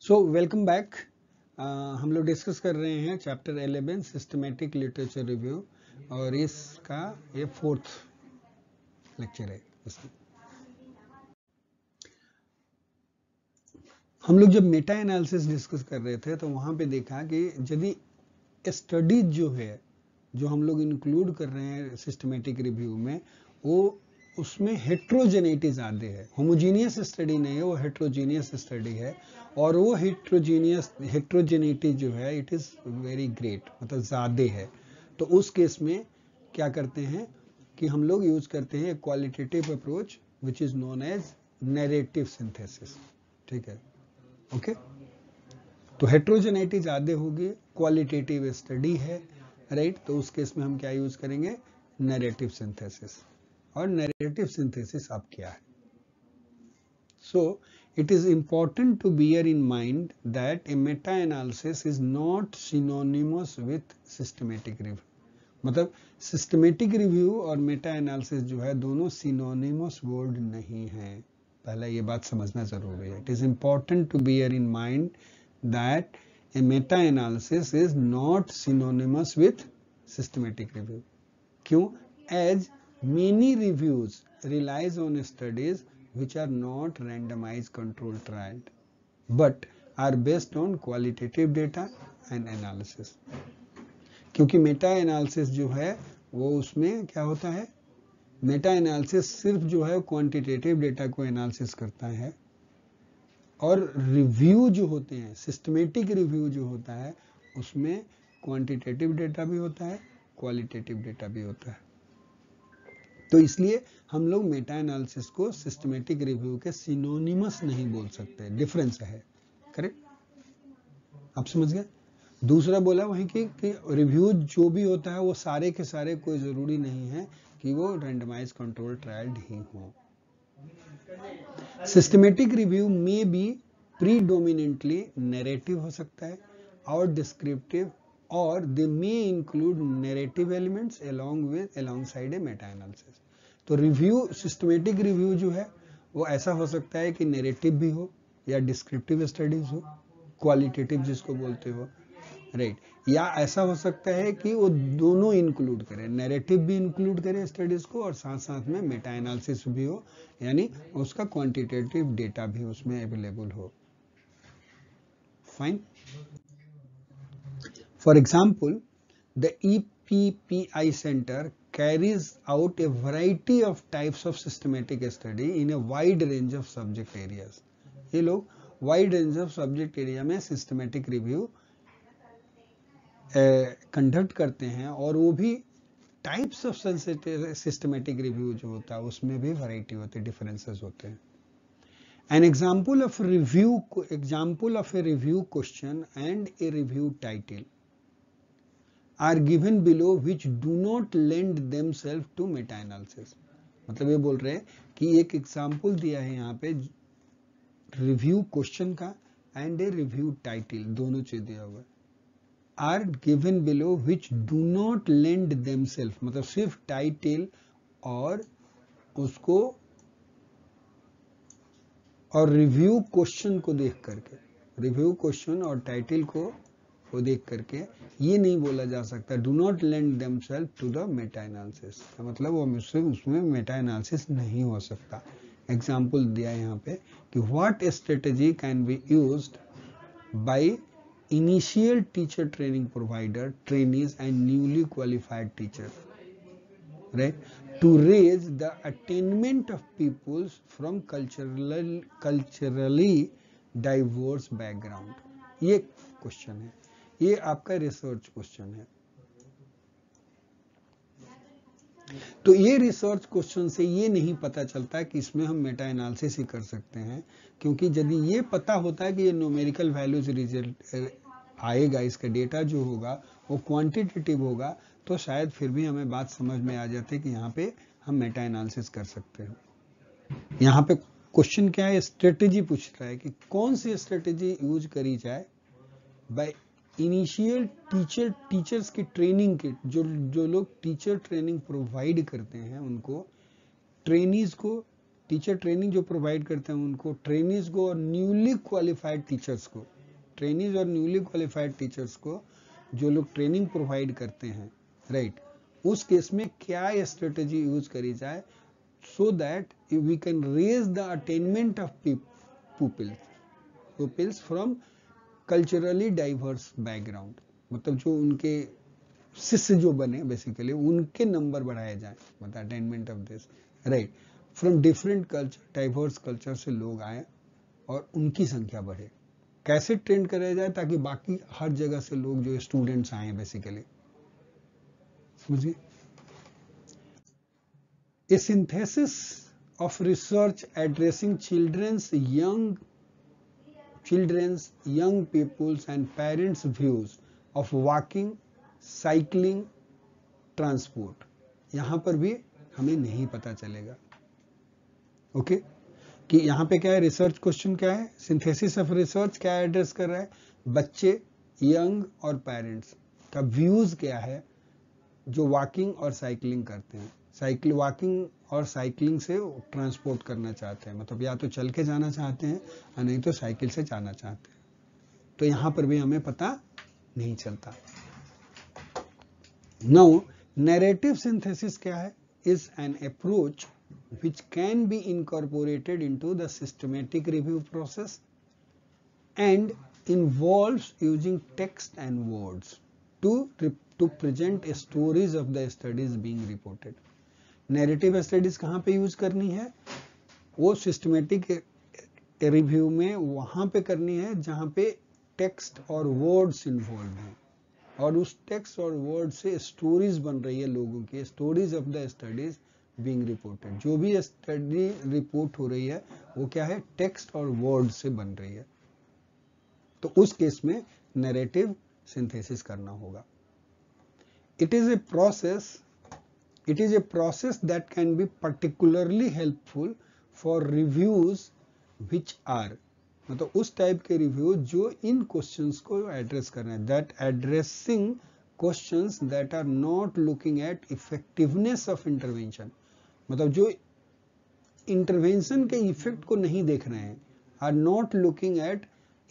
So welcome back. हम लोग discuss कर रहे हैं चैप्टर 11 सिस्टमेटिक लिटरेचर रिव्यू और इसका ये 4th लेक्चर है। इसमें हम लोग जब मेटा एनालिसिस डिस्कस कर रहे थे तो वहां पे देखा कि यदि स्टडीज जो है जो हम लोग इंक्लूड कर रहे हैं सिस्टमेटिक रिव्यू में, वो उसमें हेट्रोजेनिटी ज़्यादा है, होमोजीनियस स्टडी नहीं है, वो हेट्रोजीनियस स्टडी है। और वो हेट्रोजेनिटी जो है इट इज़ वेरी ग्रेट, मतलब ज़्यादा है। तो उस केस में क्या करते हैं कि हम लोग यूज करते हैं qualitative approach which is known as narrative synthesis. ठीक है, ओके। तो हेट्रोजेनिटी ज़्यादा होगी, क्वालिटेटिव स्टडी है, राइट। तो उस केस में हम क्या यूज करेंगे, नैरेटिव सिंथेसिस। और नैरेटिव सिंथेसिस अब क्या है? सो it is important to bear in mind that a meta-analysis is not synonymous with systematic review। मतलब systematic review और meta-analysis जो है दोनों synonymous word नहीं है, पहला ये बात समझना जरूरी है। It is important to bear in mind that a meta-analysis is not synonymous with systematic review। क्यों? As many reviews relies on studies which are not randomized controlled trial but are based on qualitative data and analysis। क्योंकि Meta analysis जो है वो उसमें क्या होता है, Meta analysis सिर्फ जो है क्वांटिटेटिव डेटा को एनालिसिस करता है, और रिव्यू जो होते हैं, सिस्टमेटिक रिव्यू जो होता है, उसमें क्वांटिटेटिव डेटा भी होता है, क्वालिटेटिव डेटा भी होता है। तो इसलिए हम लोग मेटा एनालिसिस को सिस्टमेटिक रिव्यू के सिनोनिमस नहीं बोल सकते, डिफरेंस है। करेक्ट, आप समझ गए। दूसरा बोला वहीं कि रिव्यू जो भी होता है वो सारे के सारे कोई जरूरी नहीं है कि वो रैंडमाइज कंट्रोल ट्रायल्ड ही हो। सिस्टमेटिक रिव्यू में भी प्रीडोमिनेंटली नैरेटिव हो सकता है और डिस्क्रिप्टिव, और they may include narrative elements alongside a meta analysis. तो रिव्यू, सिस्टमेटिक रिव्यू जो है वो ऐसा हो सकता है कि नैरेटिव भी हो या डिस्क्रिप्टिव स्टडीज हो, क्वालिटेटिव जिसको बोलते हो, राइट। या ऐसा हो सकता है कि वो दोनों इंक्लूड करें, नैरेटिव भी इंक्लूड करें स्टडीज को और साथ साथ में मेटा एनालिसिस भी हो, यानी उसका क्वांटिटेटिव डेटा भी उसमें अवेलेबल हो। Fine. For example, the EPPI Center carries out a variety of types of systematic study in a wide range of subject areas। ये लोग wide range of subject area में systematic review कंडक्ट करते हैं, और वो भी types of systematic review जो होता है उसमें भी वैरायटी होती है, डिफरेंसेस होते हैं। An example of a review question and a review title are given below which do not lend themselves to meta analysis। मतलब ये बोल रहे हैं कि एक एग्जाम्पल दिया है यहाँ पे रिव्यू क्वेश्चन का एंड ए रिव्यू टाइटल, दोनों चीज दिया हुआ है। Are given below which do not lend themselves, मतलब सिर्फ टाइटल और उसको और रिव्यू क्वेश्चन को देख करके, रिव्यू क्वेश्चन और टाइटल को देख करके ये नहीं बोला जा सकता do not lend themselves to the meta analysis, मतलब वो उसमें मेटा एनालिसिस नहीं हो सकता। एग्जाम्पल दिया है यहाँ पे कि what strategy can be used by initial teacher training provider, trainees and newly qualified teacher, right, to raise the attainment of peoples from culturally diverse background। ये क्वेश्चन है, ये आपका रिसर्च क्वेश्चन है। तो ये रिसर्च क्वेश्चन से ये नहीं पता चलता कि इसमें हम मेटा एनालिसिस ही कर सकते हैं, क्योंकि यदि ये पता होता है कि ये न्यूमेरिकल वैल्यूज रिजल्ट आएगा, इसका डेटा जो होगा वो क्वांटिटेटिव होगा, तो शायद फिर भी हमें बात समझ में आ जाती कि यहाँ पे हम मेटा एनालिसिस कर सकते हैं। यहाँ पे क्वेश्चन क्या है, स्ट्रेटेजी पूछ रहा है कि कौन सी स्ट्रेटेजी यूज करी जाए बाय इनिशियल टीचर्स की ट्रेनिंग के, जो लोग टीचर ट्रेनिंग प्रोवाइड करते हैं उनको, ट्रेनीज को, टीचर ट्रेनिंग जो प्रोवाइड करते हैं उनको, ट्रेनीज को, और न्यूली क्वालिफाइड टीचर्स को, ट्रेनीज और न्यूली क्वालिफाइड टीचर्स को जो लोग ट्रेनिंग प्रोवाइड करते हैं, राइट, उस केस में क्या स्ट्रेटेजी यूज करी जाए so that we can raise the attainment of pupils from culturally diverse background, मतलब जो उनके शिष्य जो बने बेसिकली उनके नंबर बढ़ाए जाए, मतलब attainment of this, right, from different culture, diverse culture से लोग आए और उनकी संख्या बढ़े। कैसे ट्रेंड कराया जाए ताकि बाकी हर जगह से लोग जो स्टूडेंट्स आए बेसिकली, समझिए। A synthesis of research addressing children's, young people's and parents' views of walking, cycling, transport, यहाँ पर भी हमें नहीं पता चलेगा। ओके, कि यहाँ पे क्या है, रिसर्च क्वेश्चन क्या है, सिंथेसिस ऑफ रिसर्च क्या एड्रेस कर रहा है, बच्चे, यंग और पेरेंट्स का व्यूज क्या है जो वॉकिंग और साइकिलिंग करते हैं, वॉकिंग और साइकिलिंग से ट्रांसपोर्ट करना चाहते हैं, मतलब या तो चल के जाना चाहते हैं या नहीं तो साइकिल से जाना चाहते हैं, तो यहां पर भी हमें पता नहीं चलता। नाउ नैरेटिव सिंथेसिस क्या है, is an approach which can be incorporated into the systematic review process and involves using text and words to present stories of the studies being reported. Narrative studies कहाँ पे use करनी है, वो systematic review में वहां पे करनी है जहां पे टेक्स्ट और वर्ड्स इन्वॉल्व हैं और उस टेक्स्ट और वर्ड से स्टोरीज बन रही है लोगों की, stories of the studies being reported. जो भी स्टडी रिपोर्ट हो रही है वो क्या है, टेक्स्ट और वर्ड से बन रही है, तो उस केस में नैरेटिव सिंथेसिस करना होगा। It is a process that can be particularly helpful for reviews which are, मतलब उस टाइप के रिव्यू जो इन क्वेश्चंस को एड्रेस कर रहे हैं, that addressing questions that are not looking at effectiveness of intervention, मतलब जो इंटरवेंशन के इफेक्ट को नहीं देख रहे हैं, are not looking at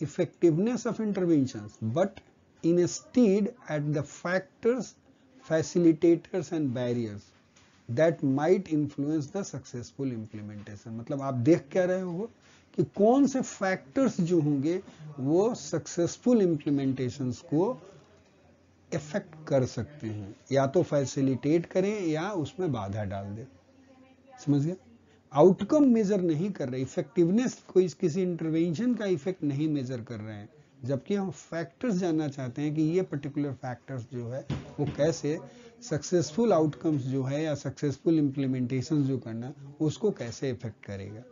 effectiveness of interventions but instead at the factors, facilitators and barriers that might influence the successful implementation। मतलब आप देख क्या रहे हो कि कौन से फैक्टर्स जो होंगे वो सक्सेसफुल इंप्लीमेंटेशंस को इफेक्ट कर सकते हैं, या तो फैसिलिटेट करें या उसमें बाधा डाल दें, समझ गए। आउटकम मेजर नहीं कर रहे, इफेक्टिवनेस कोई किसी इंटरवेंशन का इफेक्ट नहीं मेजर कर रहे हैं, जबकि हम फैक्टर्स जानना चाहते हैं कि ये पर्टिकुलर फैक्टर्स जो है वो कैसे सक्सेसफुल आउटकम्स जो है या सक्सेसफुल इंप्लीमेंटेशन जो करना उसको कैसे इफेक्ट करेगा।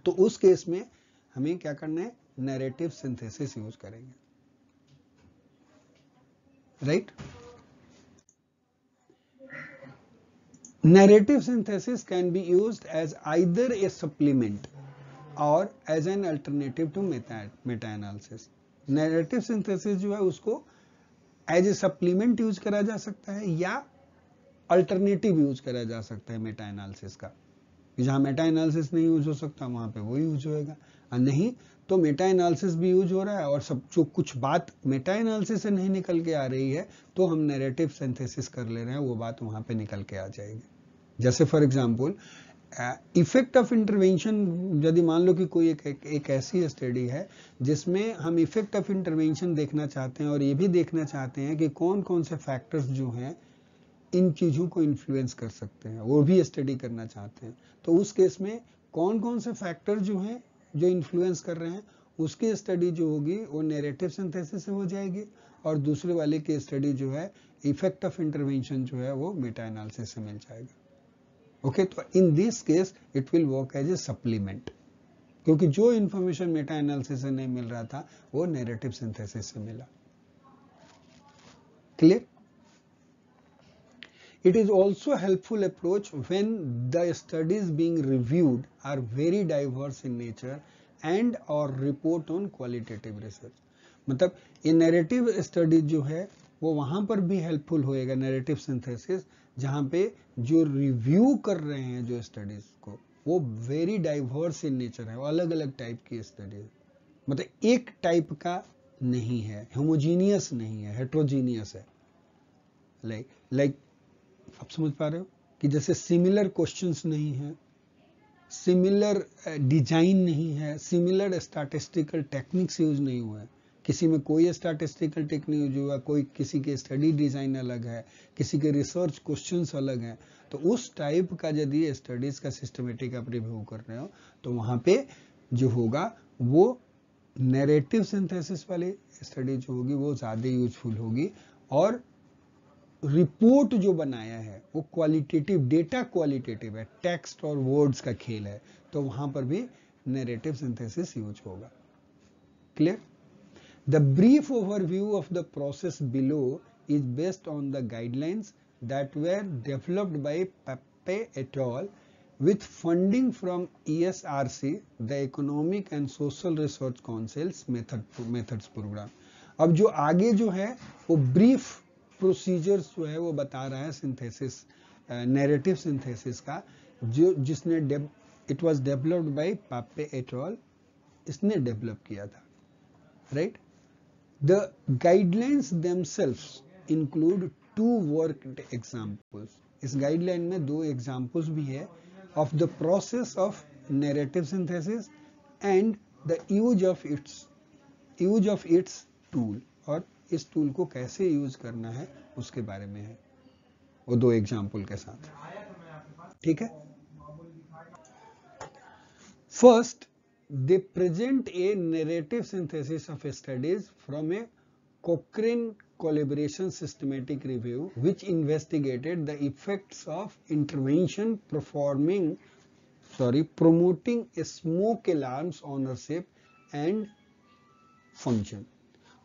तो उस केस में हमें क्या करना है, नैरेटिव सिंथेसिस यूज करेंगे, right. Narrative synthesis can be used as either a supplement or as an alternative to meta-analysis। Narrative synthesis जो है उसको as a supplement यूज करा जा सकता है या अल्टरनेटिव यूज करा जा सकता है मेटा एनालिसिस का, जहां मेटा एनालिसिस नहीं यूज हो सकता वहां पे वो यूज होएगा, और नहीं तो मेटा एनालिसिस भी यूज हो रहा है और सब जो कुछ बात मेटा एनालिसिस से नहीं निकल के आ रही है तो हम नैरेटिव सिंथेसिस कर ले रहे हैं, वो बात वहां पे निकल के आ जाएगी। जैसे for example effect of intervention, यदि मान लो कि कोई एक ऐसी स्टडी है जिसमें हम इफेक्ट ऑफ इंटरवेंशन देखना चाहते हैं और ये भी देखना चाहते हैं कि कौन कौन से फैक्टर्स जो हैं इन चीजों को इन्फ्लुएंस कर सकते हैं, वो भी स्टडी करना चाहते हैं, तो उस केस में कौन कौन से फैक्टर जो हैं जो इन्फ्लुएंस कर रहे हैं उसकी स्टडी जो होगी वो नैरेटिव सिंथेसिस से हो जाएगी, और दूसरे वाले की स्टडी जो है इफेक्ट ऑफ इंटरवेंशन जो है वो मेटा एनालिसिस से मिल जाएगा। ओके, तो in this case it will work as a supplement, क्योंकि जो इंफॉर्मेशन मेटा एनालिसिस से नहीं मिल रहा था वो नैरेटिव सिंथेसिस से मिला। Clear? It is also a helpful approach when the studies being reviewed are very diverse in nature and or report on qualitative research। मतलब ये नैरेटिव स्टडी जो है वो वहां पर भी हेल्पफुल होएगा, नैरेटिव सिंथेसिस, जहां पे जो रिव्यू कर रहे हैं जो स्टडीज को वो वेरी डाइवर्स इन नेचर है, वो अलग अलग टाइप की स्टडीज, मतलब एक टाइप का नहीं है, होमोजीनियस नहीं है, हेट्रोजीनियस है। लाइक आप समझ पा रहे हो कि जैसे सिमिलर क्वेश्चंस नहीं है, सिमिलर डिजाइन नहीं है, सिमिलर स्टैटिस्टिकल टेक्निक्स यूज नहीं हुआ है। किसी में कोई स्टैटिस्टिकल टेक्निक यूज हुआ, कोई किसी के स्टडी डिजाइन अलग है, किसी के रिसर्च क्वेश्चंस अलग हैं। तो उस टाइप का यदि स्टडीज का सिस्टमेटिक आप रिव्यू कर रहे हो तो वहां पे जो होगा वो नैरेटिव सिंथेसिस वाली स्टडी जो होगी वो ज्यादा यूजफुल होगी। और रिपोर्ट जो बनाया है वो क्वालिटेटिव, डेटा क्वालिटेटिव है, टेक्स्ट और वर्ड्स का खेल है, तो वहां पर भी नैरेटिव सिंथेसिस यूज होगा। Clear? The brief overview of the process below is based on the guidelines that were developed by Popay et al with funding from ESRC, the Economic and Social Research Council's methods program। अब जो आगे जो है वो brief procedures जो है वो बता रहा है सिंथेसिस, नैरेटिव सिंथेसिस का, जो जिसने it was developed by Popay et all, इसने डेवलप किया था, right. The guidelines themselves include 2 worked examples. इस गाइडलाइन में 2 एग्जांपल्स भी है of the process of narrative synthesis and the use of its tool, और इस टूल को कैसे यूज करना है उसके बारे में है, वो 2 एग्जांपल के साथ। ठीक है। First, they present a narrative synthesis of studies from a Cochrane collaboration systematic review which investigated the effects of intervention promoting smoke alarms ownership and function।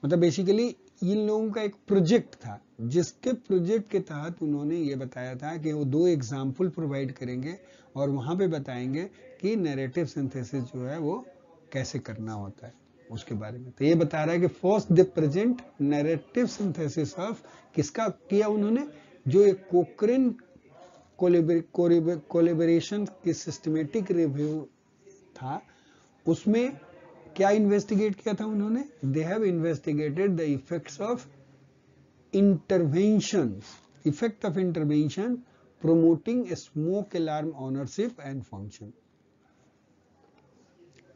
मतलब बेसिकली इन लोगों का एक प्रोजेक्ट था, जिसके प्रोजेक्ट के तहत उन्होंने ये बताया था कि वो 2 एग्जाम्पल प्रोवाइड करेंगे और वहां पे बताएंगे कि नैरेटिव सिंथेसिस जो है वो कैसे करना होता है उसके बारे में। तो ये बता रहा है कि first they present narrative synthesis of, किसका किया उन्होंने, जो एक कोक्रेन कोलैबोरेशन की सिस्टमेटिक रिव्यू था, उसमें क्या इन्वेस्टिगेट किया था उन्होंने, they have investigated the effects of intervention, effect of intervention promoting smoke alarm ownership and function।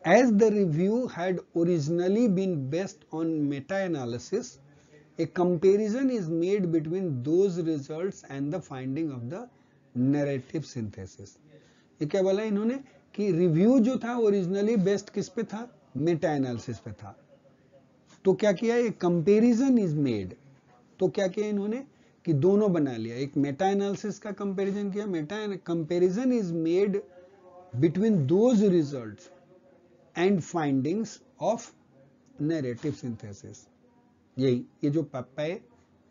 As the review had originally been based on meta-analysis, a comparison is made between those results and the finding of the narrative synthesis। ये क्या बोला इन्होंने कि review जो था originally based किस पे था, मेटा एनालिसिस पे था। तो क्या किया, एक कंपैरिजन इज मेड। तो क्या किया इन्होंने कि दोनों बना लिया, एक मेटा एनालिसिस का कंपैरिजन किया, Meta comparison is made between those results and findings of narrative synthesis. यही ये जो पप्पा है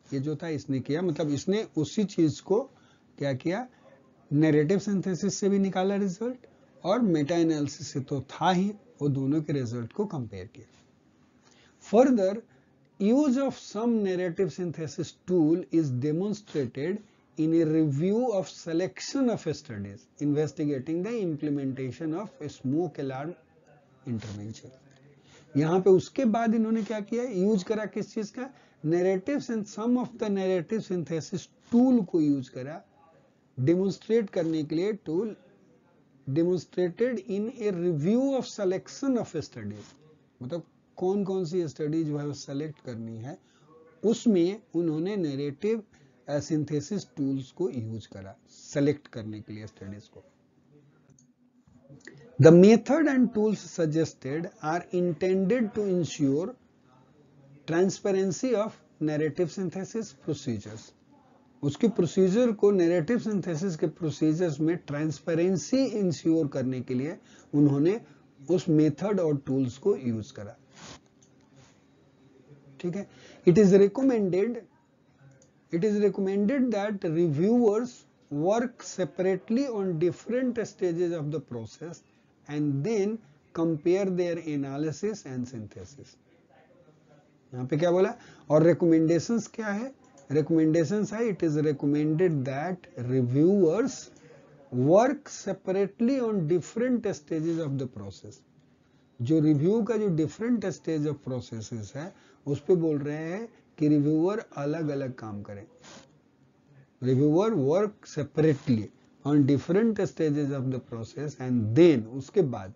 ये जो था इसने किया, मतलब इसने उसी चीज को क्या किया, नैरेटिव सिंथेसिस से भी निकाला रिजल्ट और मेटा एनालिसिस से तो था ही, वो दोनों के रिजल्ट को कंपेयर किया। Further, use of some narrative synthesis tool is demonstrated in a review of selection of studies investigating the implementation of a smoke alarm intervention। यहां पे उसके बाद इन्होंने क्या किया, यूज करा किस चीज का, narrative, some of the narrative synthesis tool को यूज करा डेमोन्स्ट्रेट करने के लिए। Tool demonstrated in a review of selection of studies, मतलब कौन कौन सी स्टडी जो है वो सेलेक्ट करनी है, उसमें उन्होंने नैरेटिव सिंथेसिस टूल्स को यूज करा सेलेक्ट करने के लिए स्टडीज को। The method and tools suggested are intended to ensure transparency of narrative synthesis procedures. उसके प्रोसीजर को, नैरेटिव सिंथेसिस के प्रोसीजर्स में ट्रांसपेरेंसी इंश्योर करने के लिए उन्होंने उस मेथड और टूल्स को यूज करा। ठीक है। It is recommended that reviewers work separately on different stages of the process and then compare their analysis and synthesis. यहां पे क्या बोला, और रिकमेंडेशंस क्या है, रिकमेंडेशंस है, it is recommended that reviewers work separately on different stages of the process. जो review का जो डिफरेंट स्टेज ऑफ प्रोसेसेस है उस पे बोल रहे हैं कि रिव्यूअर अलग अलग काम करें। Reviewer work separately on different stages of the process and then उसके बाद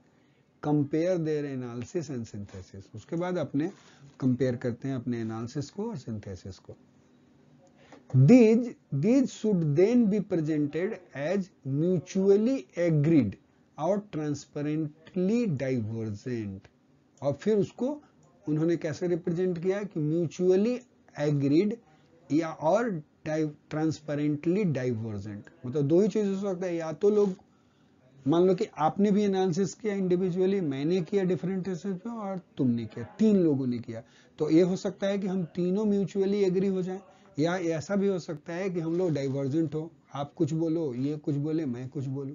compare their analysis and synthesis, उसके बाद अपने कंपेयर करते हैं अपने एनालिसिस को और सिंथेसिस को। These should then be presented as mutually agreed और transparently divergent। और फिर उसको उन्होंने कैसे रिप्रेजेंट किया कि म्यूचुअली एग्रीड या और ट्रांसपेरेंटली डाइवर्जेंट। मतलब दो ही चीज हो सकता है, या तो लोग मान लो कि आपने भी एनालिसिस किया इंडिविजुअली, मैंने किया डिफरेंट रिसर्च पे और तुमने किया, 3 लोगों ने किया, तो ये हो सकता है कि हम तीनों म्यूचुअली एग्री हो जाएं, या ऐसा भी हो सकता है कि हम लोग डाइवर्जेंट हो, आप कुछ बोलो, ये कुछ बोले, मैं कुछ बोलूं,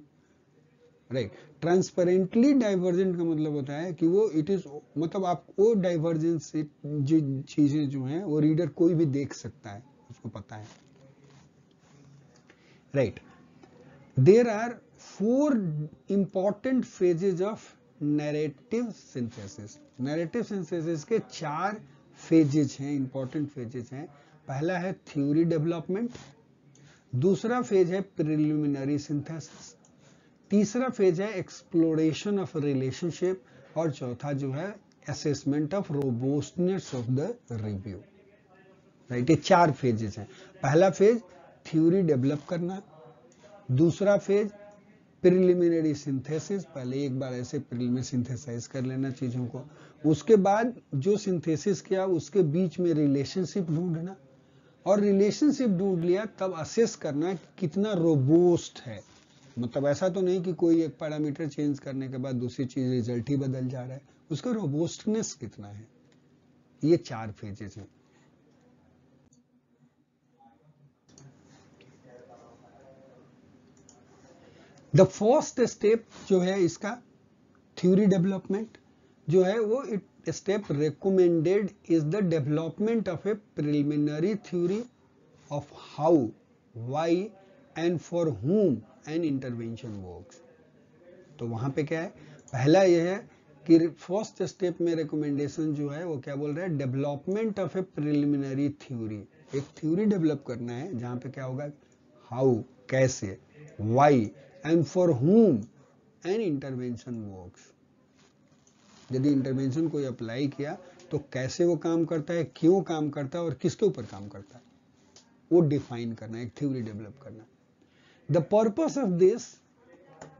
राइट। ट्रांसपेरेंटली डाइवर्जेंट का मतलब होता है कि वो इट इज मतलब आप वो डाइवर्जेंस जो चीजें जो हैं वो रीडर कोई भी देख सकता है, उसको पता है, right. There are 4 important phases of narrative synthesis। narrative synthesis के 4 phases हैं, important phases हैं। पहला है theory development, दूसरा फेज है preliminary synthesis, तीसरा फेज है exploration of relationship, और चौथा जो है assessment of robustness of the review, right. ये 4 फेजेस हैं। पहला फेज थ्योरी डेवलप करना, दूसरा फेज प्रिलिमिनरी सिंथेसिस, पहले एक बार ऐसे प्रिलिमिनरी सिंथेसाइज कर लेना चीजों को, उसके बाद जो सिंथेसिस किया उसके बीच में रिलेशनशिप ढूंढना, और रिलेशनशिप ढूंढ लिया तब असेस करना कि कितना रोबोस्ट है। मतलब ऐसा तो नहीं कि कोई एक पैरामीटर चेंज करने के बाद दूसरी चीज रिजल्ट ही बदल जा रहा है, उसका रोबोस्टनेस कितना है। ये 4 फेजेस हैं। द फर्स्ट स्टेप जो है इसका थ्योरी डेवलपमेंट जो है वो step recommended is the development of A preliminary theory of how, why and for हुम एन इंटरवेंशन वर्क्स। तो वहां पे क्या है, पहला यह है कि फर्स्ट स्टेप में रिकमेंडेशन जो है वो क्या बोल रहा है, development of A preliminary theory. एक थ्योरी डेवलप करना है जहां पे क्या होगा, हाउ कैसे, व्हाई एंड फॉर हुम एन इंटरवेंशन वर्क्स। यदि इंटरवेंशन कोई अप्लाई किया तो कैसे वो काम करता है, क्यों काम करता है और किसके ऊपर काम करता है, वो डिफाइन करना, एक थ्योरी डेवलप करना। द पर्पस ऑफ दिस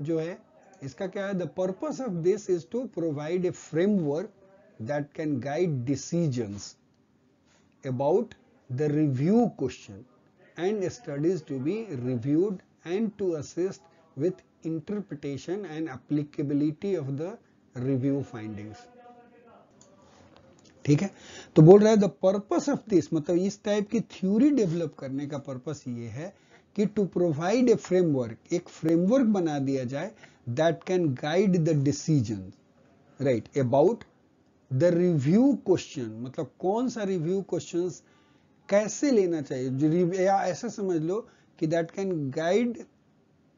जो है इसका क्या है, the purpose of this is to provide a framework that can guide decisions about the review question and studies to be reviewed and to assist with interpretation and applicability of the review findings। ठीक है, तो बोल रहा है the purpose of this, मतलब इस type की theory develop करने का पर्पस ये है कि टू प्रोवाइड ए फ्रेमवर्क, एक फ्रेमवर्क बना दिया जाए that can guide the decision, right, about the review question. मतलब कौन सा रिव्यू क्वेश्चंस कैसे लेना चाहिए, या ऐसा समझ लो कि that can guide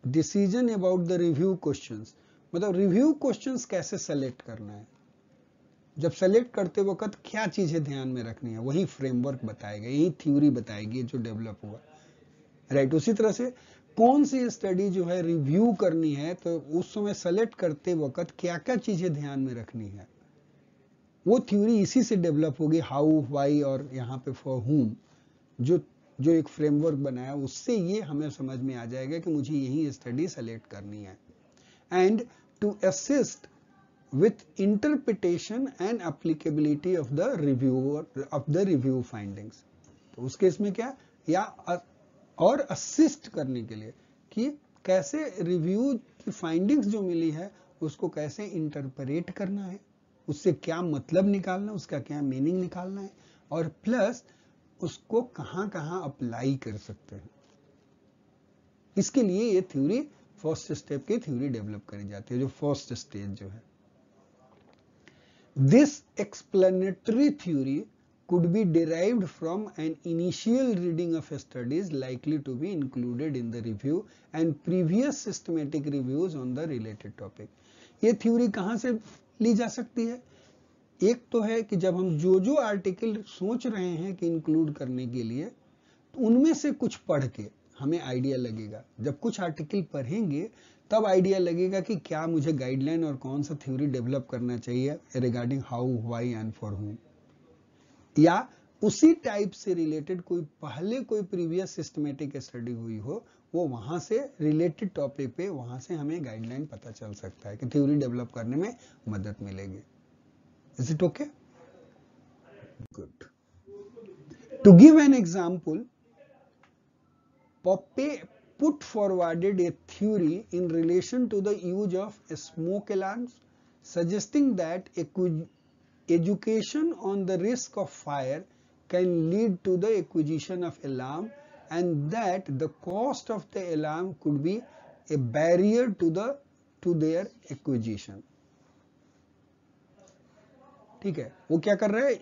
decision about the review questions. मतलब रिव्यू क्वेश्चंस कैसे सेलेक्ट करना है, जब सेलेक्ट करते वक्त क्या चीजें ध्यान में रखनी है, वही फ्रेमवर्क बताएगा, यही थ्योरी बताएगी जो डेवलप हुआ, राइट। उसी तरह से कौन सी स्टडी जो है रिव्यू करनी है तो उस समय सेलेक्ट करते वक्त क्या क्या चीजें ध्यान में रखनी है, वो थ्योरी इसी से डेवलप होगी, हाउ, व्हाई और यहाँ पे फॉर हुम, जो एक फ्रेमवर्क बनाया उससे ये हमें समझ में आ जाएगा कि मुझे यही स्टडी सेलेक्ट करनी है। And to assist with interpretation and applicability of the review findings. तो उस केस में क्या, या और असिस्ट करने के लिए कि कैसे रिव्यू की फाइंडिंग्स जो मिली है उसको कैसे इंटरप्रेट करना है, उससे क्या मतलब निकालना, उसका क्या मीनिंग निकालना है, और प्लस उसको कहां कहां अप्लाई कर सकते हैं। इसके लिए ये थ्योरी फर्स्ट स्टेप की थ्योरी डेवलप करी जाती है, जो फर्स्ट स्टेज जो है। This explanatory theory could be derived from an initial reading of studies likely to be included in the review and previous systematic reviews on the related topic। ये theory कहां से ली जा सकती है। एक तो है कि जब हम जो जो आर्टिकल सोच रहे हैं कि इंक्लूड करने के लिए, तो उनमें से कुछ पढ़ के हमें आइडिया लगेगा। जब कुछ आर्टिकल पढ़ेंगे तब आइडिया लगेगा कि क्या मुझे गाइडलाइन और कौन सा थ्योरी डेवलप करना चाहिए regarding how, why and for हुम, या उसी टाइप से रिलेटेड कोई प्रीवियस सिस्टमेटिक स्टडी हुई हो, वो वहां से रिलेटेड टॉपिक पे वहां से हमें गाइडलाइन पता चल सकता है कि थ्योरी डेवलप करने में मदद मिलेगी। Is it okay? Good. To give an example, Poppe put forwarded a theory in relation to the use of smoke alarms, suggesting that education on the risk of fire can lead to the acquisition of alarm, and that the cost of the alarm could be a barrier to their acquisition. ठीक है, वो क्या कर रहा है?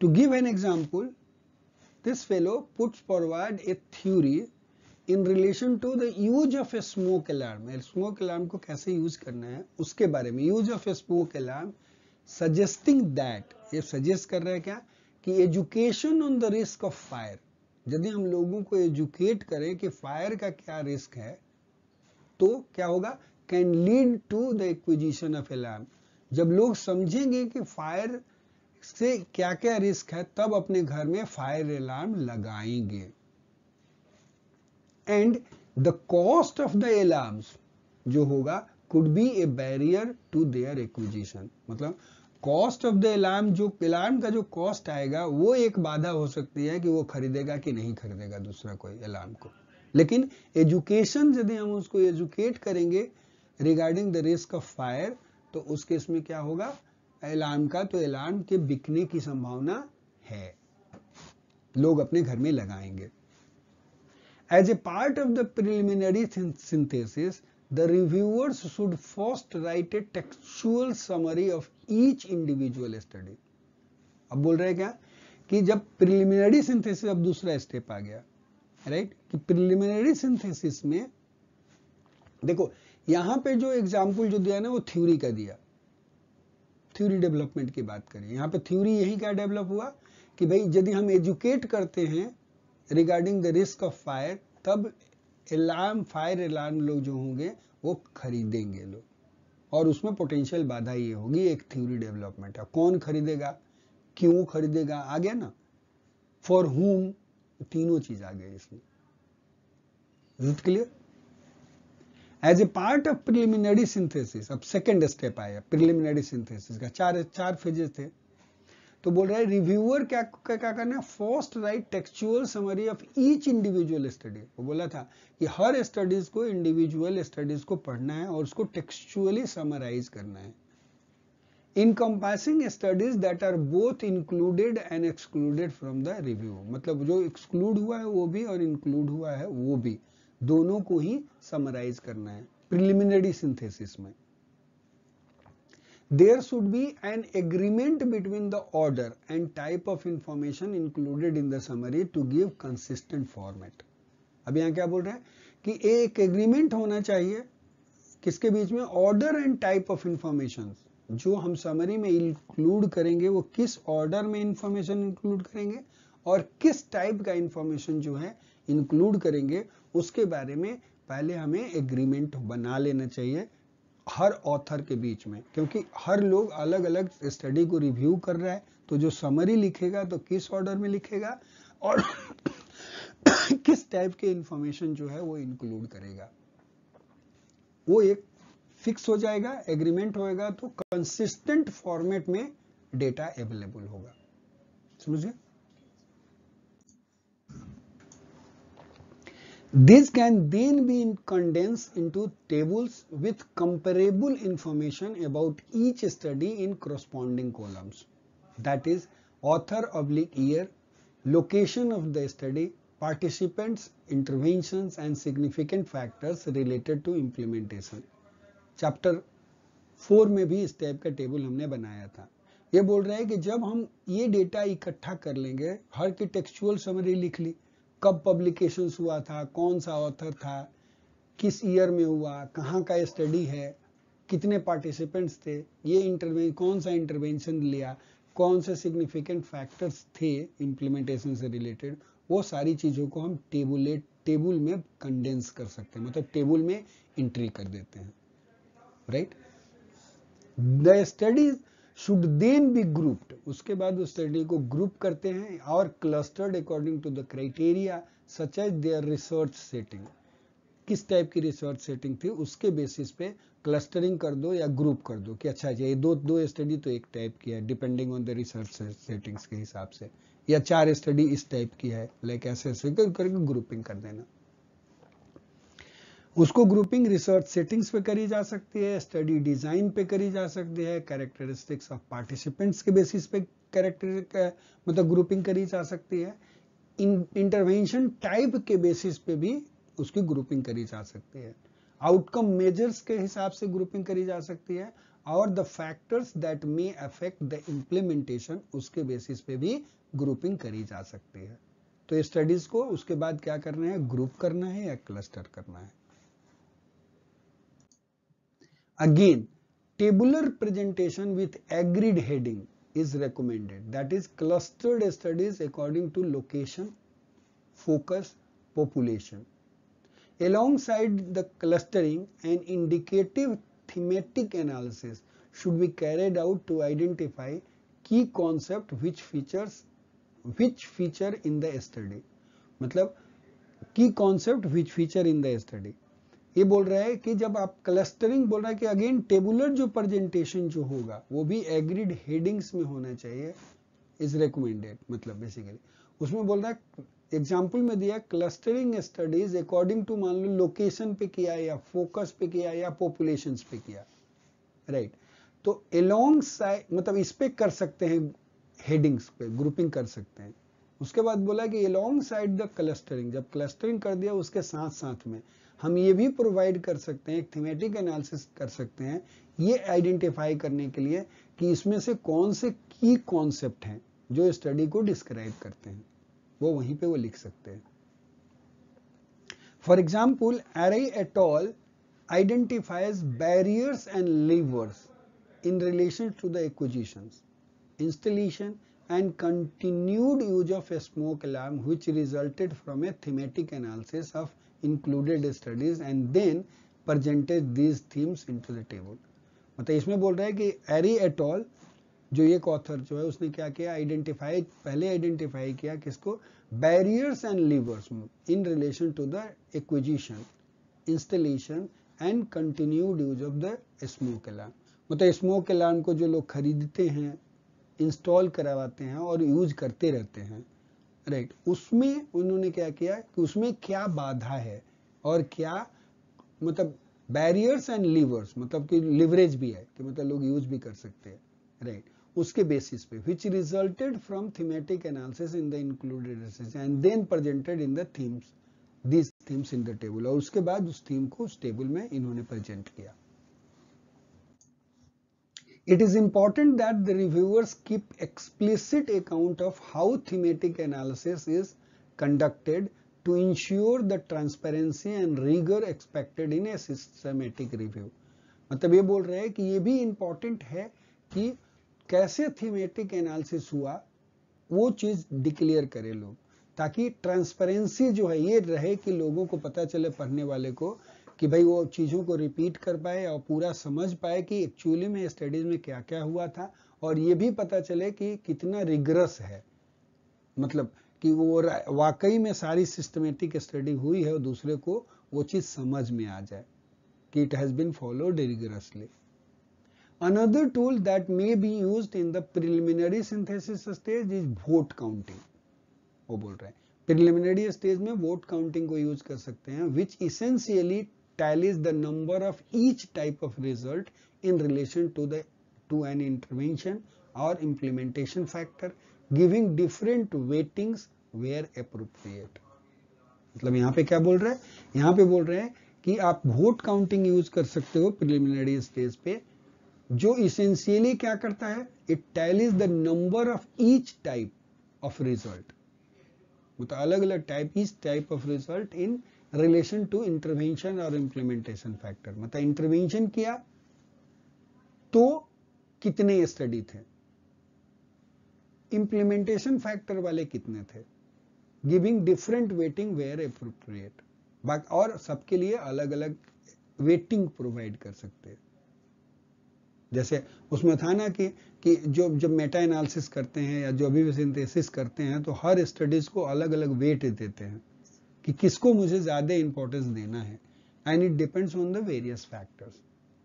To give an example, this fellow puts forward a theory in relation to the use of a smoke alarm. Smoke alarm को कैसे use करना है उसके बारे में, use of a smoke alarm, suggesting that, ये suggest कर रहा है क्या कि education on the risk of fire, यदि हम लोगों को एजुकेट करें कि फायर का क्या रिस्क है तो क्या होगा, can lead to the acquisition of alarm. जब लोग समझेंगे कि फायर से क्या क्या रिस्क है तब अपने घर में फायर अलार्म लगाएंगे। And the cost of the alarms जो होगा could be a barrier to their acquisition, मतलब कॉस्ट ऑफ द अलार्म, जो अलार्म का जो कॉस्ट आएगा वो एक बाधा हो सकती है कि वो खरीदेगा कि नहीं खरीदेगा दूसरा कोई अलार्म को। लेकिन एजुकेशन, यदि हम उसको एजुकेट करेंगे regarding the risk of fire, तो उस केस में क्या होगा अलार्म का, तो अलार्म के बिकने की संभावना है, लोग अपने घर में लगाएंगे। As a part of the preliminary synthesis, the reviewers should first write a textual summary of each individual study. अब बोल रहे हैं क्या कि जब प्रिलिमिनरी सिंथेसिस, अब दूसरा स्टेप आ गया, राइट, कि प्रिलिमिनरी सिंथेसिस में देखो यहां पे जो एग्जाम्पल जो दिया ना वो थ्योरी का दिया, थ्योरी डेवलपमेंट की बात करें। यहाँ पे थ्योरी यही क्या डेवलप हुआ कि भाई यदि हम एजुकेट करते हैं regarding the risk of fire, तब अलार्म, फायर अलार्म लोग जो होंगे वो खरीदेंगे लोग, और उसमें पोटेंशियल बाधा ये होगी, एक थ्योरी डेवलपमेंट है। कौन खरीदेगा, क्यों खरीदेगा, आ गया ना, फॉर हुम, तीनों चीज आ गई इसमें। Is it clear? As a part of preliminary synthesis, अब सेकेंड स्टेप आया प्रिलिमिनरी सिंथेसिस का, चार फेजेस थे। तो बोल रहा है रिव्यूअर क्या करना है, first write textual summary of each individual study. वो बोला था कि हर स्टडीज को, इंडिविजुअल स्टडीज को पढ़ना है और उसको टेक्सचुअली समराइज करना है। Encompassing studies that are both included and excluded from the review, मतलब जो एक्सक्लूड हुआ है वो भी और इंक्लूड हुआ है वो भी, दोनों को ही समराइज करना है प्रिलिमिनरी सिंथेसिस में। There should be an agreement between the order and type of information included in the summary to give consistent format. अब यहाँ क्या बोल रहे हैं कि एक एग्रीमेंट होना चाहिए किसके बीच में, order and type of information, जो हम समरी में इंक्लूड करेंगे वो किस ऑर्डर में इंफॉर्मेशन इंक्लूड करेंगे और किस टाइप का इंफॉर्मेशन जो है इंक्लूड करेंगे, उसके बारे में पहले हमें एग्रीमेंट बना लेना चाहिए हर ऑथर के बीच में, क्योंकि हर लोग अलग अलग स्टडी को रिव्यू कर रहा है, तो जो समरी लिखेगा तो किस ऑर्डर में लिखेगा और किस टाइप के इंफॉर्मेशन जो है वो इंक्लूड करेगा, वो एक फिक्स हो जाएगा, एग्रीमेंट होएगा, तो कंसिस्टेंट फॉर्मेट में डेटा अवेलेबल होगा। समझिए? These can then be condensed into tables with comparable information about each study in corresponding columns. That is, author/year, location of the study, participants, interventions and significant factors related to implementation. Chapter 4 में भी इस type का table हमने बनाया था। ये बोल रहा है कि जब हम ये डेटा इकट्ठा कर लेंगे, हर की टेक्सचुअल समरी लिख ली, कब पब्लिकेशंस हुआ था, कौन सा ऑथर था, किस ईयर में हुआ, कहाँ का स्टडी है, कितने पार्टिसिपेंट्स थे, ये कौन सा इंटरवेंशन लिया, कौन से सिग्निफिकेंट फैक्टर्स थे इम्प्लीमेंटेशन से रिलेटेड, वो सारी चीजों को हम टेबल में कंडेंस कर सकते हैं, मतलब टेबल में एंट्री कर देते हैं, right. The studies should then be grouped, उसके बाद उस स्टडी को ग्रुप करते हैं और clustered according to the criteria such as their research setting, किस टाइप की रिसर्च सेटिंग थी उसके बेसिस पे क्लस्टरिंग कर दो या ग्रुप कर दो कि अच्छा ये दो स्टडी तो एक टाइप की है depending on the research settings के हिसाब से, या 4 स्टडी इस टाइप की है, लाइक ऐसे ऐसे करके ग्रुपिंग कर देना। उसको ग्रुपिंग रिसर्च सेटिंग्स पे करी जा सकती है, स्टडी डिजाइन पे करी जा सकती है, कैरेक्टरिस्टिक्स ऑफ पार्टिसिपेंट्स के बेसिस पे मतलब ग्रुपिंग करी जा सकती है, इंटरवेंशन टाइप के बेसिस पे भी उसकी ग्रुपिंग करी जा सकती है, आउटकम मेजर्स के हिसाब से ग्रुपिंग करी जा सकती है, और the factors that may affect the implementation उसके बेसिस पे भी ग्रुपिंग करी जा सकती है। तो स्टडीज को उसके बाद क्या करना है, ग्रुप करना है या क्लस्टर करना है। Again, tabular presentation with agreed heading is recommended, that is clustered studies according to location, focus, population. Alongside the clustering, an indicative thematic analysis should be carried out to identify key concept which feature in the study. मतलब key concept which feature in the study, ये बोल रहा है कि जब आप clustering बोल रहा है कि अगेन टेबुलर जो प्रेजेंटेशन जो होगा वो भी एग्रीड हेडिंग्स में होना चाहिए, इज रिकमेंडेड, मतलब बेसिकली उसमें बोल रहा है एग्जांपल में दिया क्लस्टरिंग स्टडीज अकॉर्डिंग टू मान लो लोकेशन पे किया या फोकस पे किया या पॉपुलेशंस पे किया, राइट। तो एलोंग साइड मतलब इस पे कर सकते हैं, हेडिंग्स पे ग्रुपिंग कर सकते हैं। उसके बाद बोला कि एलोंग साइड द क्लस्टरिंग, जब क्लस्टरिंग कर दिया उसके साथ साथ में हम ये भी प्रोवाइड कर सकते हैं, एक थीमेटिक एनालिसिस कर सकते हैं ये आइडेंटिफाई करने के लिए कि इसमें से कौन से की कॉन्सेप्ट हैं जो स्टडी को डिस्क्राइब करते हैं, वो वहीं पे वो लिख सकते हैं। For example array at all identifies barriers and levers in relation to the acquisitions, installation and continued use of a smoke alarm which resulted from a thematic analysis of included studies and then presented these themes into the table। मतलब इसमें बोल रहा है कि एरी at all जो एक author जो है उसने क्या किया, पहले आइडेंटिफाई किया किसको, barriers and levers in relation to the acquisition, installation and continued use of the smoke alarm. मतलब स्मोक अलार्म को जो लोग खरीदते हैं, इंस्टॉल करवाते हैं और यूज करते रहते हैं, राइट, उसमें उन्होंने क्या किया कि उसमें क्या बाधा है और क्या मतलब बैरियर्स एंड लीवर्स, मतलब कि लिवरेज भी है कि मतलब लोग यूज भी कर सकते हैं, राइट, उसके बेसिस पे which resulted from thematic analysis in the included and then presented in the themes, these themes in the table, और उसके बाद उस थीम को उस टेबल में इन्होंने प्रेजेंट किया। It is important that the reviewers keep explicit account of how thematic analysis is conducted to ensure the transparency and rigor expected in a systematic review। मतलब ये बोल रहे हैं कि ये भी important है कि कैसे thematic analysis हुआ वो चीज डिक्लेयर करे लोग, ताकि ट्रांसपेरेंसी जो है ये रहे कि लोगों को पता चले, पढ़ने वाले को, कि भाई वो चीजों को रिपीट कर पाए और पूरा समझ पाए कि एक्चुअली में स्टडीज में क्या क्या हुआ था, और ये भी पता चले कि कितना रिगरस है, मतलब कि वो वाकई में सारी सिस्टमेटिक स्टडी हुई है और दूसरे को वो चीज समझ में आ जाए कि it has been followed rigorously. Another tool that may be used in the preliminary synthesis stage is vote counting। वो बोल रहे हैं प्रिलिमिनरी स्टेज में वोट काउंटिंग को यूज कर सकते हैं, which essentially tallies the number of each type of result in relation to an intervention or implementation factor, giving different weightings where appropriate। मतलब यहाँ पे क्या बोल रहे हैं, यहाँ पे बोल रहे हैं कि आप वोट काउंटिंग यूज कर सकते हो प्रिलिमिनरी स्टेज पे, जो इसेंशियली क्या करता है, it tallies the number of each type of result, मतलब अलग अलग each type of result in relation to intervention और इम्प्लीमेंटेशन फैक्टर। मतलब इंटरवेंशन किया तो कितने स्टडी थे, इंप्लीमेंटेशन फैक्टर वाले कितने थे, giving different weighting where appropriate, और सबके लिए अलग अलग वेटिंग प्रोवाइड कर सकते हैं। जैसे उसमें था ना कि जब मेटा एनालिसिस करते हैं या जो भी सिंथेसिस करते हैं तो हर स्टडीज को अलग अलग वेट देते हैं कि किसको मुझे ज्यादा इंपॉर्टेंस देना है, and it depends on the various factors.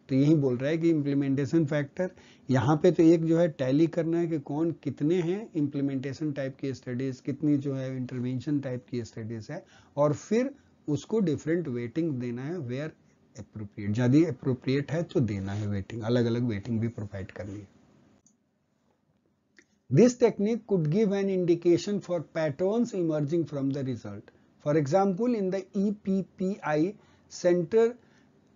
तो यही बोल रहा है कि इम्प्लीमेंटेशन फैक्टर यहाँ पे तो एक जो है टैली करना है कि कौन कितने हैं इम्प्लीमेंटेशन टाइप की स्टडीज, कितनी जो है इंटरवेंशन टाइप की स्टडीज है, और फिर उसको डिफरेंट वेटिंग देना है वेयर एप्रोप्रिएट, यदि एप्रोप्रिएट है तो देना है वेटिंग, अलग अलग वेटिंग भी प्रोवाइड करनी है। This technique could give an indication for patterns emerging from the result. For example, in the EPPI Center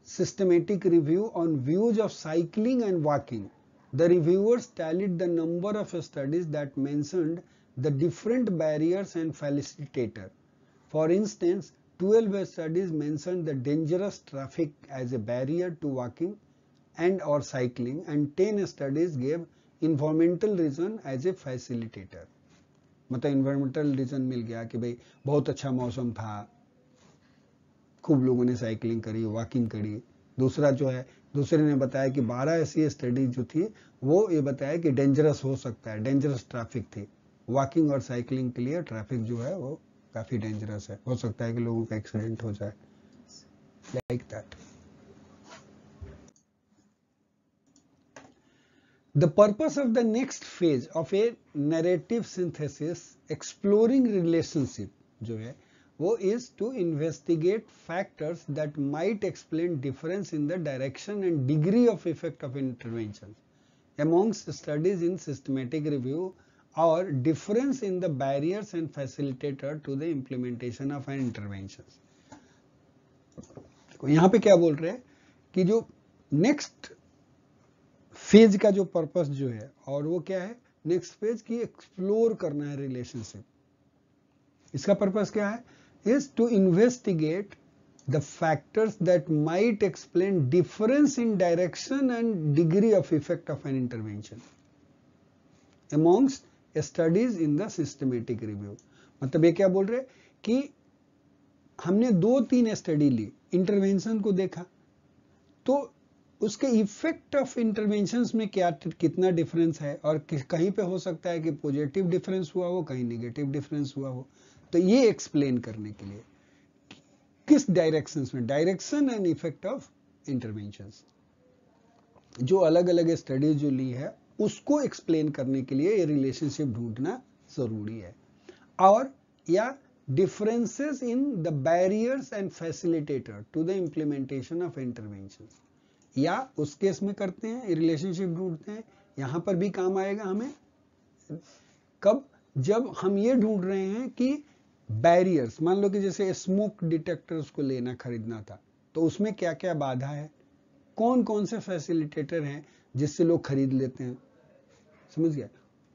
systematic review on views of cycling and walking, the reviewers tallied the number of studies that mentioned the different barriers and facilitator. For instance, 12 studies mentioned the dangerous traffic as a barrier to walking and or cycling, and 10 studies gave environmental reason as a facilitator. मतलब environmental reason मिल गया कि भाई बहुत अच्छा मौसम था, खूब लोगों ने साइकिलिंग करी, वॉकिंग करी। दूसरा जो है, दूसरे ने बताया कि 12 ऐसी स्टडी जो थी वो ये बताया कि डेंजरस हो सकता है, डेंजरस ट्रैफिक थी, वॉकिंग और साइकिलिंग के लिए ट्रैफिक जो है वो काफी डेंजरस है, हो सकता है कि लोगों का एक्सीडेंट हो जाए, like that. The purpose of the next phase of a narrative synthesis, exploring relationship, जो है वो is to investigate factors that might explain difference in the direction and degree of effect of intervention amongst studies in systematic review, or difference in the barriers and facilitator to the implementation of an intervention. यहाँ पे क्या बोल रहे हैं कि जो next phase का जो पर्पस जो है, और वो क्या है, नेक्स्ट फेज की एक्सप्लोर करना है रिलेशनशिप। इसका पर्पस क्या है, is to investigate the factors that might explain difference in direction and degree of effect of an intervention amongst studies in the systematic review. मतलब ये क्या बोल रहे कि हमने 2-3 स्टडी ली, इंटरवेंशन को देखा, तो उसके इफेक्ट ऑफ इंटरवेंशंस में क्या कितना डिफरेंस है, और कहीं पे हो सकता है कि पॉजिटिव डिफरेंस हुआ हो, कहीं नेगेटिव डिफरेंस हुआ हो। तो ये एक्सप्लेन करने के लिए किस डायरेक्शंस में, direction and effect of interventions, जो अलग अलग स्टडीज जो ली है उसको एक्सप्लेन करने के लिए ये रिलेशनशिप ढूंढना जरूरी है। और या differences in the barriers and facilitator to the implementation of interventions, या उस केस में करते हैं रिलेशनशिप ढूंढते हैं। यहां पर भी काम आएगा हमें कब, जब हम ये ढूंढ रहे हैं कि बैरियर्स, मान लो कि जैसे स्मोक डिटेक्टर्स को लेना खरीदना था, तो उसमें क्या क्या बाधा है, कौन कौन से फैसिलिटेटर हैं जिससे लोग खरीद लेते हैं, समझ गया।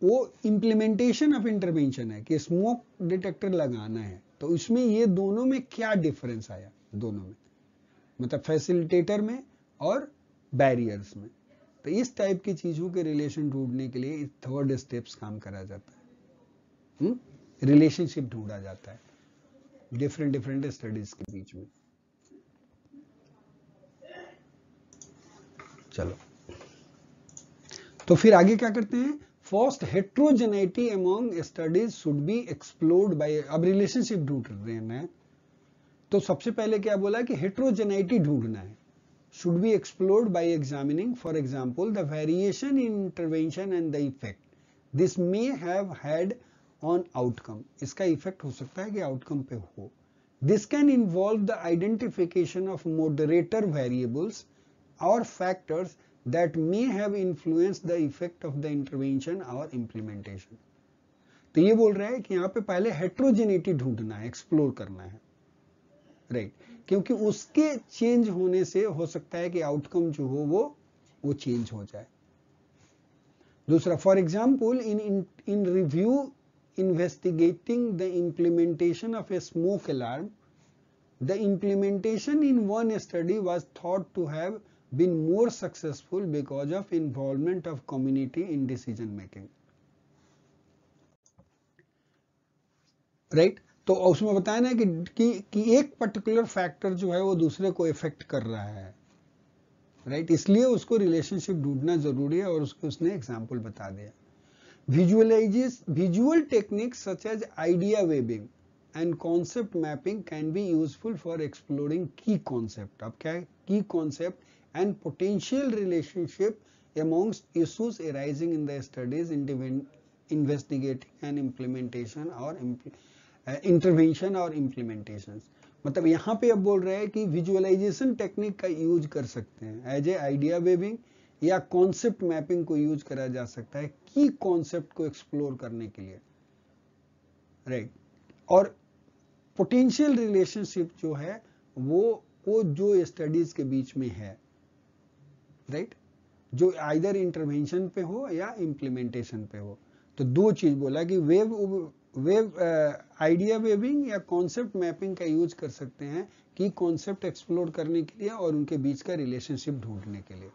वो इंप्लीमेंटेशन ऑफ इंटरवेंशन है कि स्मोक डिटेक्टर लगाना है, तो उसमें ये दोनों में क्या डिफरेंस आया, दोनों में, मतलब फैसिलिटेटर में और बैरियर्स में। तो इस टाइप की चीजों के रिलेशन ढूंढने के लिए थर्ड स्टेप्स काम करा जाता है, रिलेशनशिप ढूंढा जाता है डिफरेंट स्टडीज के बीच में। चलो, तो फिर आगे क्या करते हैं, first heterogeneity among studies should be explored by, अब रिलेशनशिप ढूंढ रहे हैं, तो सबसे पहले क्या बोला कि हेट्रोजेनिटी ढूंढना है, should be explored by examining, for example, the variation in intervention and the effect this may have had on outcome. इसका इफेक्ट हो सकता है कि आउटकम पे हो। This can involve the identification of moderator variables or factors that may have influenced the effect of the intervention or implementation. तो ये बोल रहा है कि यहाँ पे पहले हेट्रोजेनिटी ढूंढना है, एक्सप्लोर करना है, राइट, क्योंकि उसके चेंज होने से हो सकता है कि आउटकम जो हो वो चेंज हो जाए। दूसरा, for example in review investigating the implementation of a smoke alarm, the implementation in one study was thought to have been more successful because of involvement of community in decision making. Right तो उसमें बताया ना कि एक particular factor जो है वो दूसरे को इफेक्ट कर रहा है, राइट इसलिए उसको रिलेशनशिप ढूंढना जरूरी है और उसको उसने एग्जाम्पल बता दिया. Visual techniques such as idea weaving and concept mapping can be useful for exploring key concept. अब क्या है key concept and potential relationship amongst issues arising in the studies, investigating and implementation or intervention or implementations. मतलब यहाँ पे अब बोल रहे हैं कि विजुअलाइजेशन टेक्निक का यूज कर सकते हैं एज ए आइडिया वेविंग या कॉन्सेप्ट मैपिंग को यूज करा जा सकता है की कॉन्सेप्ट को एक्सप्लोर करने के लिए, राइट और पोटेंशियल रिलेशनशिप जो है वो जो स्टडीज के बीच में है, राइट जो आइदर इंटरवेंशन पे हो या इम्प्लीमेंटेशन पे हो. तो दो चीज बोला कि आइडिया वेविंग या कॉन्सेप्ट मैपिंग का यूज कर सकते हैं कि कॉन्सेप्ट एक्सप्लोर करने के लिए और उनके बीच का रिलेशनशिप ढूंढने के लिए.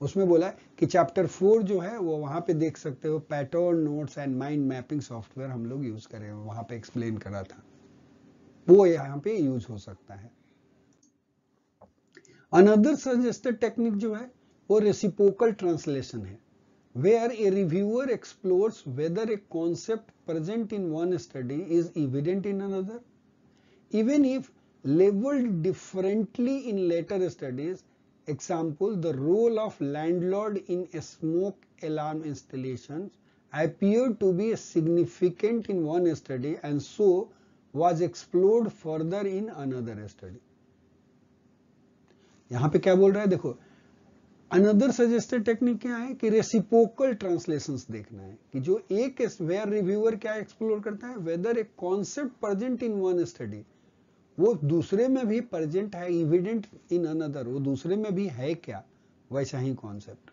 उसमें बोला कि चैप्टर 4 जो है वो वहां पे देख सकते हो, pattern notes and mind mapping software हम लोग यूज करें, वहां पे एक्सप्लेन करा था, वो यहाँ पे यूज हो सकता है. अनदर सजेस्टेड टेक्निक जो है वो रेसिप्रोकल ट्रांसलेशन है, where a reviewer explores whether a concept present in one study is evident in another, even if labeled differently in later studies. Example, the role of landlord in a smoke alarm installations appeared to be significant in one study and so was explored further in another study. यहां पे क्या बोल रहा है देखो, another suggested technique क्या है कि रेसिप्रोकल ट्रांसलेशंस देखना है कि जो एक वेयर रिव्यूअर क्या एक्सप्लोर करता है, whether a concept present in one study वो दूसरे में भी प्रेजेंट है, इविडेंट इन अनदर वो दूसरे में भी है क्या वैसा ही concept,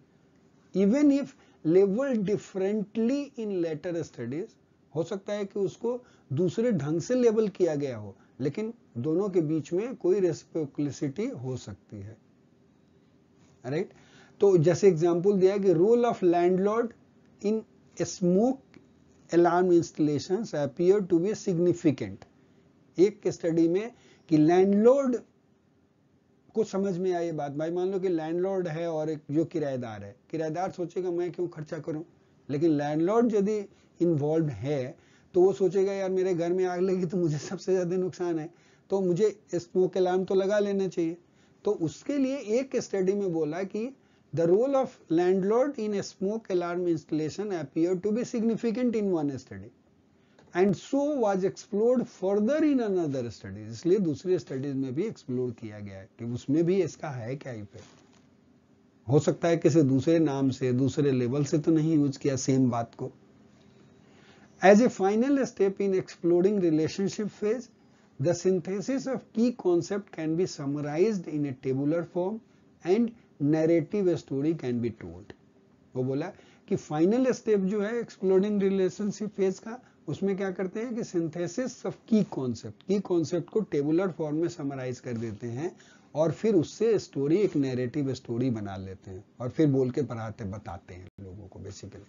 even if level differently in later studies. हो सकता है कि उसको दूसरे ढंग से लेवल किया गया हो लेकिन दोनों के बीच में कोई रेसिप्रोकलिसिटी हो सकती है, राइट तो जैसे एग्जांपल दिया कि role of landlord in smoke alarm installations appear to be significant. एक स्टडी में कि लैंडलॉर्ड को समझ में आई बात, भाई मान लो कि लैंडलॉर्ड है और एक जो किराएदार है, किराएदार सोचेगा मैं क्यों खर्चा करूं, लेकिन लैंडलॉर्ड यदि इन्वॉल्व है तो वो सोचेगा यार मेरे घर में आग लगी तो मुझे सबसे ज्यादा नुकसान है तो मुझे स्मोक अलार्म तो लगा लेना चाहिए. तो उसके लिए एक स्टडी में बोला कि the role of landlord in a smoke alarm installation appear to be significant in one study and so was explored further in another studies. इसलिए दूसरी स्टडीज में भी एक्सप्लोर किया गया है कि उसमें भी इसका है क्या इफेक्ट. हो सकता है किसी दूसरे नाम से दूसरे लेवल से तो नहीं यूज किया सेम बात को. As a final step in exploring relationship phase, the synthesis of key concept can be summarized in a tabular form and narrative story can be told. वो बोला कि फाइनल स्टेप जो है एक्सप्लोरिंग रिलेशनशिप फेज का, उसमें क्या करते हैं कि सिंथेसिस ऑफ की कॉन्सेप्ट को टेबुलर फॉर्म में समराइज कर देते हैं और फिर उससे स्टोरी एक नैरेटिव स्टोरी बना लेते हैं और फिर बोल के बताते हैं लोगों को basically.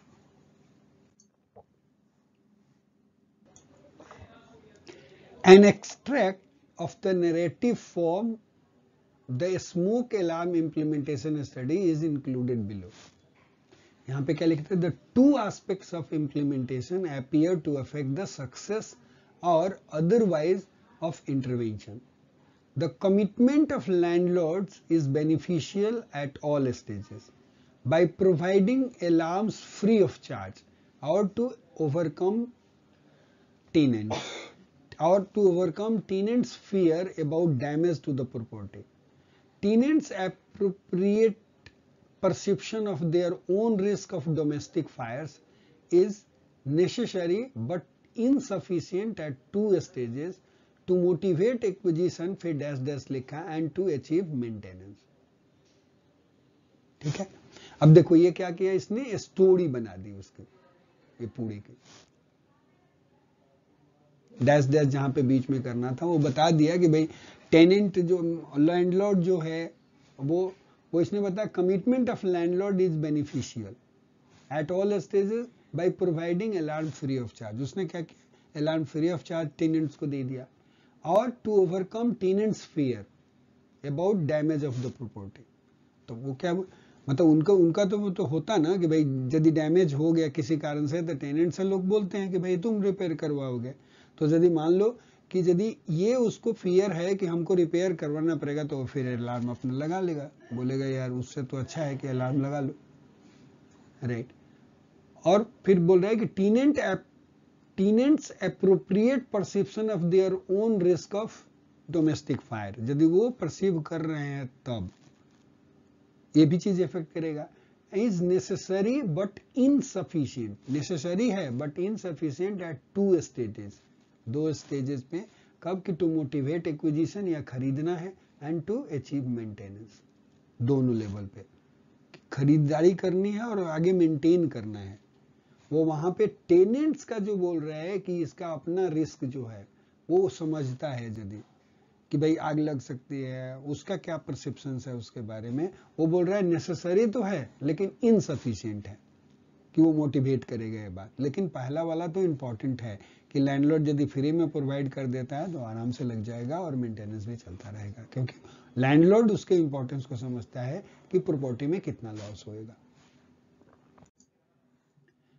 An extract of the narrative form the smoke alarm implementation study is included below. यहाँ पे क्या लिखते हैं, the two aspects of implementation appear to affect the success or otherwise of intervention. The commitment of landlords is beneficial at all stages by providing alarms free of charge or to overcome tenants' fear about damage to the property. Tenants' appropriate perception of their own risk of domestic fires is necessary but insufficient at two stages to motivate acquisition फिर dash dash लिखा and to achieve maintenance. ठीक है, अब देखो ये क्या किया इसने, स्टोरी बना दी उसकी ये पूरी की, डैश डैश जहां पे बीच में करना था वो बता दिया कि भाई टेनेंट जो लैंडलॉर्ड जो है वो इसने बताया commitment of landlord is beneficial at all stages by providing alarm free of charge. उसने क्या किया, alarm free of charge tenants को दे दिया, और to overcome tenants fear about damage of the property. तो वो क्या मतलब उनका तो वो तो होता ना कि भाई यदि डैमेज हो गया किसी कारण से तो टेनेंट से लोग बोलते हैं कि भाई तुम रिपेयर करवाओगे। तो यदि मान लो कि यदि ये उसको फियर है कि हमको रिपेयर करवाना पड़ेगा तो फिर अलार्म अपना लगा लेगा, बोलेगा यार उससे तो अच्छा है कि अलार्म लगा लो, राइट। और फिर बोल रहा है कि tenants appropriate perception of their own risk of domestic fire, यदि वो परसीव कर रहे हैं तब ये भी चीज इफेक्ट करेगा। Is necessary but insufficient, necessary है but insufficient at 2 stages, 2 stages पे, कब कि टू मोटिवेट एक्विजिशन या खरीदना है, एंड टू अचीव मेंटेनेंस, दोनों लेवल पे खरीदारी करनी है और आगे मेंटेन करना है। वो वहां पे टेनेंट्स का जो बोल रहा है कि इसका अपना रिस्क जो है वो समझता है, यदि कि भाई आग लग सकती है, उसका क्या परसेप्शन है उसके बारे में, वो बोल रहा है नेसेसरी तो है लेकिन इनसफिशिएंट है, कि वो मोटिवेट करेगा ये बात। लेकिन पहला वाला तो इंपॉर्टेंट है कि लैंडलॉर्ड यदि फ्री में प्रोवाइड कर देता है तो आराम से लग जाएगा और मेंटेनेंस भी चलता रहेगा, क्योंकि लैंडलॉर्ड उसके इंपॉर्टेंस को समझता है कि प्रॉपर्टी में कितना लॉस होएगा।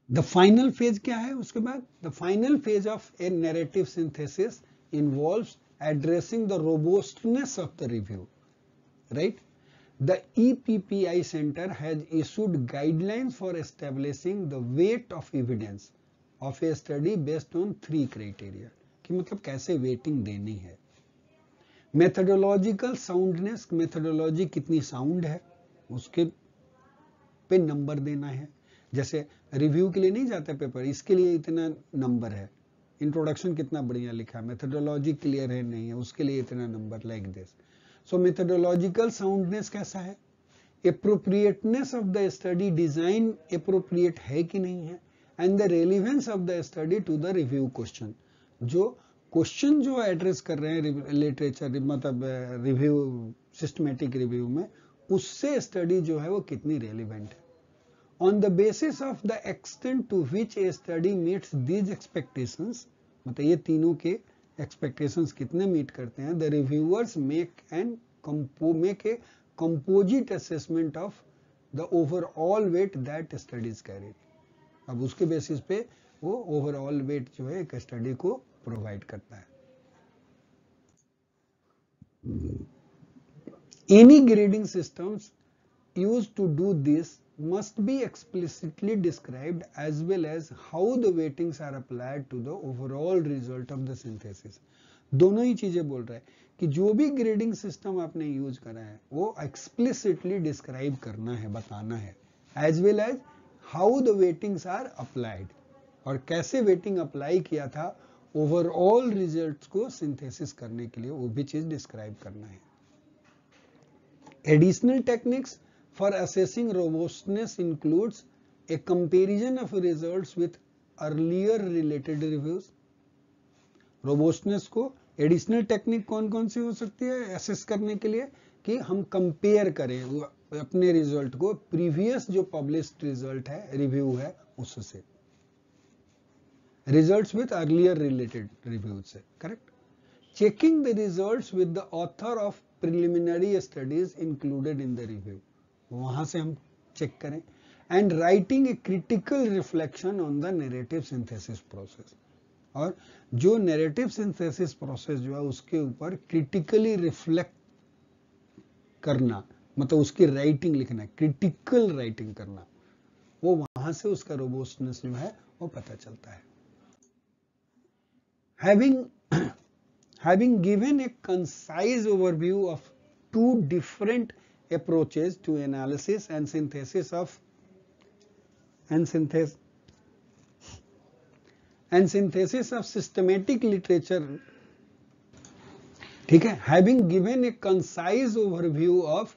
द फाइनल फेज क्या है उसके बाद, the final phase of A narrative synthesis involves addressing the robustness of the review, right? The EPPI Center has issued guidelines for establishing the weight of evidence of a study based on 3 criteria, कि मतलब कैसे waiting देनी है। Methodological soundness, methodology कितनी sound है उसके पे number देना है। जैसे रिव्यू के लिए नहीं जाता पेपर, इसके लिए इतना नंबर है, इंट्रोडक्शन कितना बढ़िया लिखा है, मेथोडोलॉजी क्लियर है नहीं है, उसके लिए इतना number, like this. So methodological soundness कैसा है, appropriateness of the study design appropriate है कि नहीं है, and the relevance of the study to the review question, जो क्वेश्चन जो एड्रेस कर रहे हैं लिटरेचर मतलब रिव्यू सिस्टमेटिक रिव्यू में, उससे स्टडी जो है वो कितनी रेलिवेंट है। On the basis of the extent to which a study meets these expectations, मतलब ये तीनों के expectations कितने meet करते हैं, the reviewers make a composite assessment of the overall weight that studies carry। अब उसके बेसिस पे वो overall weight जो है एक स्टडी को प्रोवाइड करता है। Any grading systems used to do this must be explicitly described as well as how the weightings are applied to the overall result of the synthesis। दोनों ही चीजें बोल रहा है कि जो भी ग्रेडिंग सिस्टम आपने यूज करा है वो एक्सप्लिसिटली डिस्क्राइब करना है, बताना है, as well as how the weightings are applied, और कैसे वेटिंग अप्लाई किया था ओवरऑल रिजल्ट्स को सिंथेसिस करने के लिए, वो भी चीज डिस्क्राइब करना है। Additional techniques for assessing robustness includes a comparison of results with earlier related reviews। robustness को एडिशनल टेक्निक कौन कौन सी हो सकती है एसेस करने के लिए, कि हम कंपेयर करें अपने रिजल्ट को प्रीवियस जो पब्लिश्ड रिजल्ट है, रिव्यू है, उससे, results with earlier related review से, correct. Checking the results with the author of preliminary studies included in the review, वहां से हम चेक करें, and writing a critical reflection on the narrative synthesis process, और जो narrative synthesis process जो है उसके ऊपर क्रिटिकली रिफ्लेक्ट करना, मतलब उसकी राइटिंग लिखना, क्रिटिकल राइटिंग करना, वो वहां से उसका रोबस्टनेस जो है वो पता चलता है। Having given a concise overview of 2 different approaches to analysis and synthesis of systematic literature, ठीक है, having given a concise overview of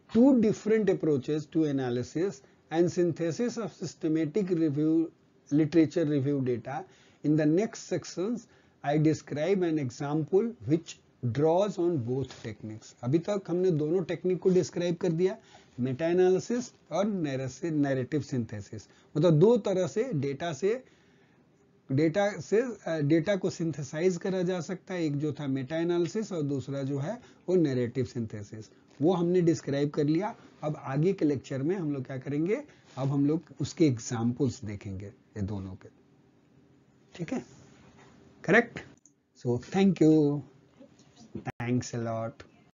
2 different approaches to analysis and synthesis of systematic literature review data, in the next sections I describe an example which draws on both techniques. अभी तक हमने दोनों technique को describe कर दिया, meta analysis और narrative synthesis. मतलब दो तरह से डेटा को सिंथेसाइज करा जा सकता है, एक जो था मेटा एनालिसिस और दूसरा जो है वो नैरेटिव सिंथेसिस, वो हमने डिस्क्राइब कर लिया। अब आगे के लेक्चर में हम लोग क्या करेंगे, अब हम लोग उसके एग्जाम्पल्स देखेंगे ये दोनों के, ठीक है, correct. So thank you, thanks a lot.